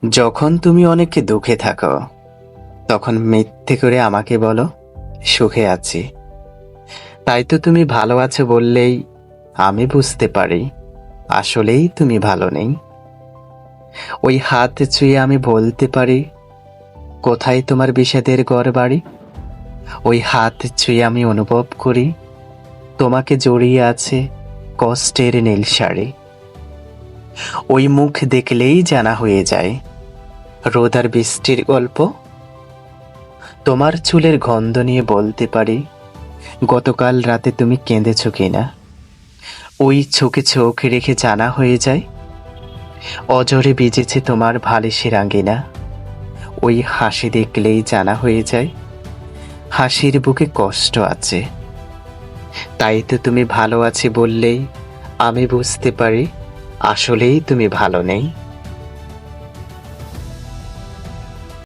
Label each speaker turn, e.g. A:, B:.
A: যখন তুমি অনেক দুঃখে থাকো তখন মিথ্যে করে আমাকে বলো সুখে আছি। তাই তো তুমি ভালো আছো বললেই আমি বুঝতে পারি আসলেই তুমি ভালো নেই। ওই হাত ছুঁয়ে আমি বলতে পারি কোথায় তোমার বিষাদের ঘর বাড়ি। ওই হাত ছুঁয়ে আমি অনুভব করি তোমাকে জড়িয়ে আছে কষ্টের নীল শাড়ি। ওই মুখ দেখলেই জানা হয়ে যায় রোদ আর বৃষ্টির গল্প। তোমার চুলের গন্ধ নিয়ে বলতে পারি গতকাল রাতে তুমি কেঁদেছো কিনা। ওই চোখে চোখ রেখে জানা হয়ে যায় অজরে ভিজেছে তোমার ভালিসের আঙ্গিনা। ওই হাসি দেখলেই জানা হয়ে যায় হাসির বুকে কষ্ট আছে। তাই তো তুমি ভালো আছি বললেই আমি বুঝতে পারি আসলেই তুমি ভালো নেই।